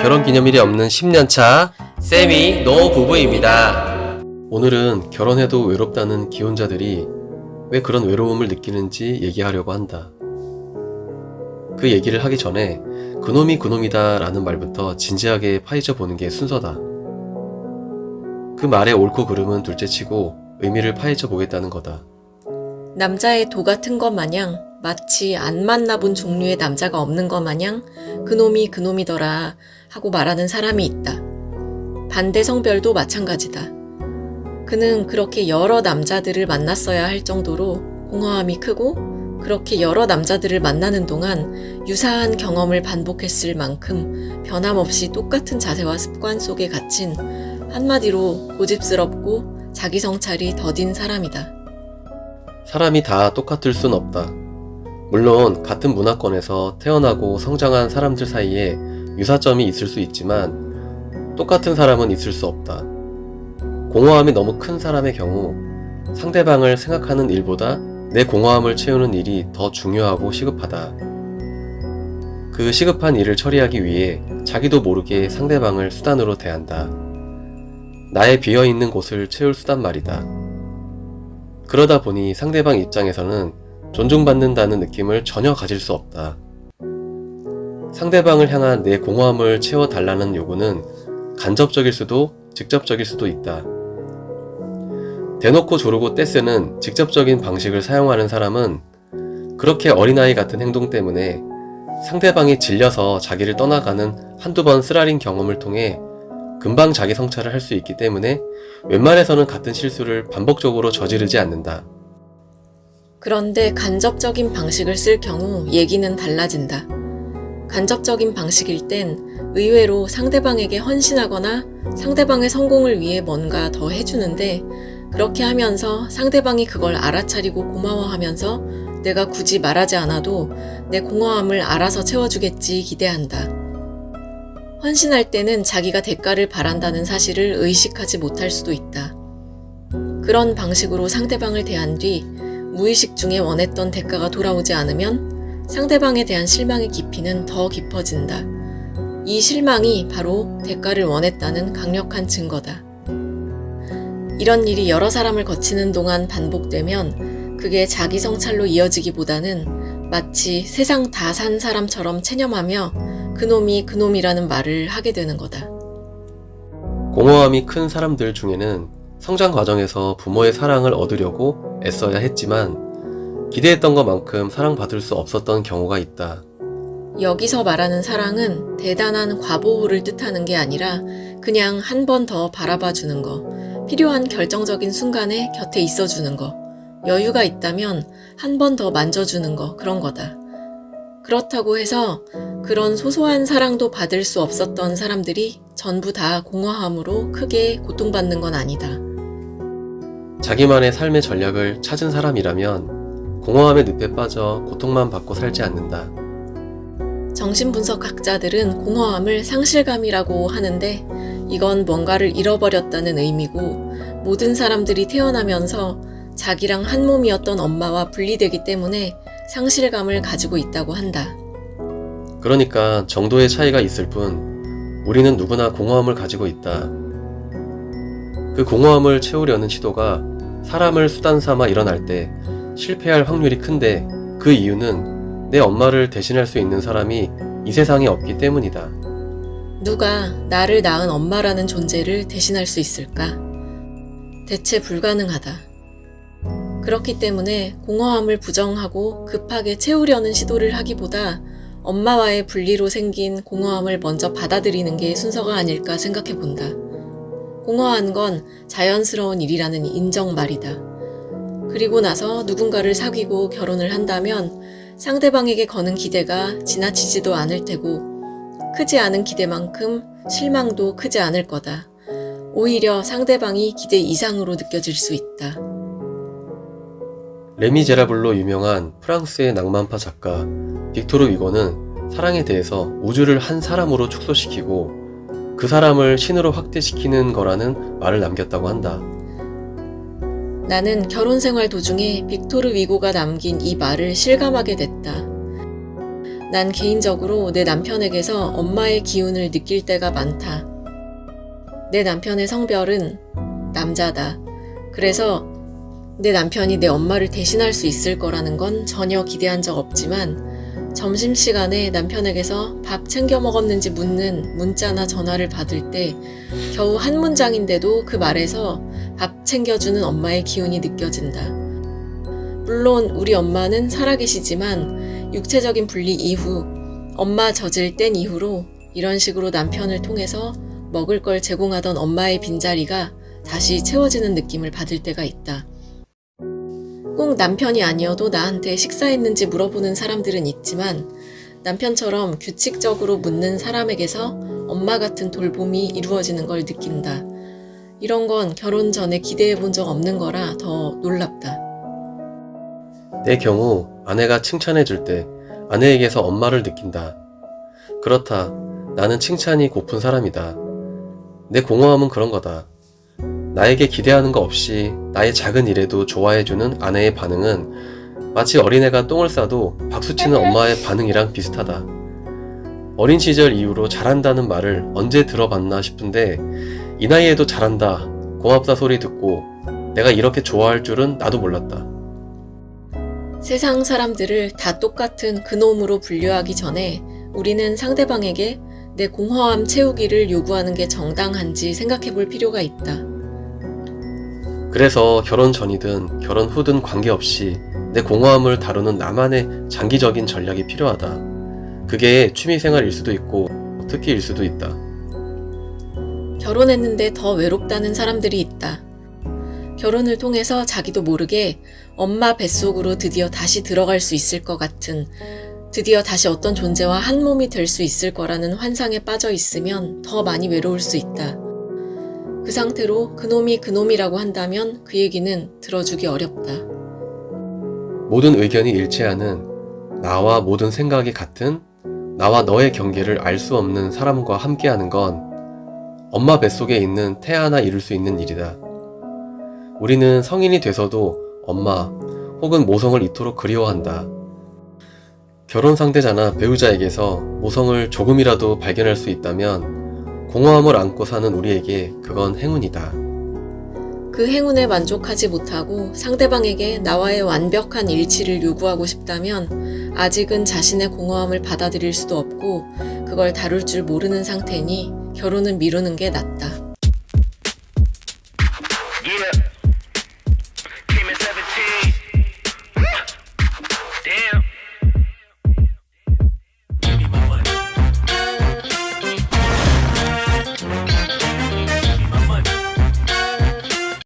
결혼기념일이 없는 10년차 세미 노부부입니다. 오늘은 결혼해도 외롭다는 기혼자들이 왜 그런 외로움을 느끼는지 얘기하려고 한다. 그 얘기를 하기 전에 그놈이 그놈이다 라는 말부터 진지하게 파헤쳐 보는 게 순서다. 그 말의 옳고 그름은 둘째치고 의미를 파헤쳐 보겠다는 거다. 남자의 도 같은 것 마냥 마치 안 만나본 종류의 남자가 없는 것 마냥 그놈이 그놈이더라 하고 말하는 사람이 있다. 반대 성별도 마찬가지다. 그는 그렇게 여러 남자들을 만났어야 할 정도로 공허함이 크고 그렇게 여러 남자들을 만나는 동안 유사한 경험을 반복했을 만큼 변함없이 똑같은 자세와 습관 속에 갇힌 한마디로 고집스럽고 자기 성찰이 더딘 사람이다. 사람이 다 똑같을 순 없다. 물론 같은 문화권에서 태어나고 성장한 사람들 사이에 유사점이 있을 수 있지만 똑같은 사람은 있을 수 없다. 공허함이 너무 큰 사람의 경우 상대방을 생각하는 일보다 내 공허함을 채우는 일이 더 중요하고 시급하다. 그 시급한 일을 처리하기 위해 자기도 모르게 상대방을 수단으로 대한다. 나의 비어있는 곳을 채울 수단 말이다. 그러다 보니 상대방 입장에서는 존중받는다는 느낌을 전혀 가질 수 없다. 상대방을 향한 내 공허함을 채워달라는 요구는 간접적일 수도 직접적일 수도 있다. 대놓고 조르고 떼쓰는 직접적인 방식을 사용하는 사람은 그렇게 어린아이 같은 행동 때문에 상대방이 질려서 자기를 떠나가는 한두 번 쓰라린 경험을 통해 금방 자기 성찰을 할 수 있기 때문에 웬만해서는 같은 실수를 반복적으로 저지르지 않는다. 그런데 간접적인 방식을 쓸 경우 얘기는 달라진다. 간접적인 방식일 땐 의외로 상대방에게 헌신하거나 상대방의 성공을 위해 뭔가 더 해주는데 그렇게 하면서 상대방이 그걸 알아차리고 고마워하면서 내가 굳이 말하지 않아도 내 공허함을 알아서 채워주겠지 기대한다. 헌신할 때는 자기가 대가를 바란다는 사실을 의식하지 못할 수도 있다. 그런 방식으로 상대방을 대한 뒤 무의식 중에 원했던 대가가 돌아오지 않으면 상대방에 대한 실망의 깊이는 더 깊어진다. 이 실망이 바로 대가를 원했다는 강력한 증거다. 이런 일이 여러 사람을 거치는 동안 반복되면 그게 자기 성찰로 이어지기보다는 마치 세상 다 산 사람처럼 체념하며 그놈이 그놈이라는 말을 하게 되는 거다. 공허함이 큰 사람들 중에는 성장 과정에서 부모의 사랑을 얻으려고 애써야 했지만 기대했던 것만큼 사랑받을 수 없었던 경우가 있다. 여기서 말하는 사랑은 대단한 과보호를 뜻하는 게 아니라 그냥 한 번 더 바라봐 주는 거, 필요한 결정적인 순간에 곁에 있어주는 거, 여유가 있다면 한 번 더 만져주는 거, 그런 거다. 그렇다고 해서 그런 소소한 사랑도 받을 수 없었던 사람들이 전부 다 공허함으로 크게 고통받는 건 아니다. 자기만의 삶의 전략을 찾은 사람이라면 공허함의 늪에 빠져 고통만 받고 살지 않는다. 정신분석학자들은 공허함을 상실감이라고 하는데 이건 뭔가를 잃어버렸다는 의미고 모든 사람들이 태어나면서 자기랑 한 몸이었던 엄마와 분리되기 때문에 상실감을 가지고 있다고 한다. 그러니까 정도의 차이가 있을 뿐 우리는 누구나 공허함을 가지고 있다. 그 공허함을 채우려는 시도가 사람을 수단 삼아 일어날 때 실패할 확률이 큰데 그 이유는 내 엄마를 대신할 수 있는 사람이 이 세상에 없기 때문이다. 누가 나를 낳은 엄마라는 존재를 대신할 수 있을까? 대체 불가능하다. 그렇기 때문에 공허함을 부정하고 급하게 채우려는 시도를 하기보다 엄마와의 분리로 생긴 공허함을 먼저 받아들이는 게 순서가 아닐까 생각해 본다. 공허한 건 자연스러운 일이라는 인정 말이다. 그리고 나서 누군가를 사귀고 결혼을 한다면 상대방에게 거는 기대가 지나치지도 않을 테고 크지 않은 기대만큼 실망도 크지 않을 거다. 오히려 상대방이 기대 이상으로 느껴질 수 있다. 레미제라블로 유명한 프랑스의 낭만파 작가 빅토르 위고는 사랑에 대해서 우주를 한 사람으로 축소시키고 그 사람을 신으로 확대시키는 거라는 말을 남겼다고 한다. 나는 결혼 생활 도중에 빅토르 위고가 남긴 이 말을 실감하게 됐다. 난 개인적으로 내 남편에게서 엄마의 기운을 느낄 때가 많다. 내 남편의 성별은 남자다. 그래서 내 남편이 내 엄마를 대신할 수 있을 거라는 건 전혀 기대한 적 없지만 점심시간에 남편에게서 밥 챙겨 먹었는지 묻는 문자나 전화를 받을 때 겨우 한 문장인데도 그 말에서 밥 챙겨주는 엄마의 기운이 느껴진다. 물론 우리 엄마는 살아계시지만 육체적인 분리 이후 엄마 젖을 뗀 이후로 이런 식으로 남편을 통해서 먹을 걸 제공하던 엄마의 빈자리가 다시 채워지는 느낌을 받을 때가 있다. 꼭 남편이 아니어도 나한테 식사했는지 물어보는 사람들은 있지만 남편처럼 규칙적으로 묻는 사람에게서 엄마 같은 돌봄이 이루어지는 걸 느낀다. 이런 건 결혼 전에 기대해 본 적 없는 거라 더 놀랍다. 내 경우 아내가 칭찬해 줄 때 아내에게서 엄마를 느낀다. 그렇다. 나는 칭찬이 고픈 사람이다. 내 공허함은 그런 거다. 나에게 기대하는 거 없이 나의 작은 일에도 좋아해주는 아내의 반응은 마치 어린애가 똥을 싸도 박수치는 엄마의 반응이랑 비슷하다. 어린 시절 이후로 잘한다는 말을 언제 들어봤나 싶은데 이 나이에도 잘한다, 고맙다 소리 듣고 내가 이렇게 좋아할 줄은 나도 몰랐다. 세상 사람들을 다 똑같은 그놈으로 분류하기 전에 우리는 상대방에게 내 공허함 채우기를 요구하는 게 정당한지 생각해 볼 필요가 있다. 그래서 결혼 전이든 결혼 후든 관계없이 내 공허함을 다루는 나만의 장기적인 전략이 필요하다. 그게 취미생활일 수도 있고 특기일 수도 있다. 결혼했는데 더 외롭다는 사람들이 있다. 결혼을 통해서 자기도 모르게 엄마 뱃속으로 드디어 다시 들어갈 수 있을 것 같은, 드디어 다시 어떤 존재와 한 몸이 될 수 있을 거라는 환상에 빠져 있으면 더 많이 외로울 수 있다. 그 상태로 그놈이 그놈이라고 한다면 그 얘기는 들어주기 어렵다. 모든 의견이 일치하는, 나와 모든 생각이 같은, 나와 너의 경계를 알 수 없는 사람과 함께하는 건 엄마 뱃속에 있는 태 하나 이룰 수 있는 일이다. 우리는 성인이 돼서도 엄마 혹은 모성을 이토록 그리워한다. 결혼 상대자나 배우자에게서 모성을 조금이라도 발견할 수 있다면 공허함을 안고 사는 우리에게 그건 행운이다. 그 행운에 만족하지 못하고 상대방에게 나와의 완벽한 일치를 요구하고 싶다면 아직은 자신의 공허함을 받아들일 수도 없고 그걸 다룰 줄 모르는 상태니 결혼은 미루는 게 낫다.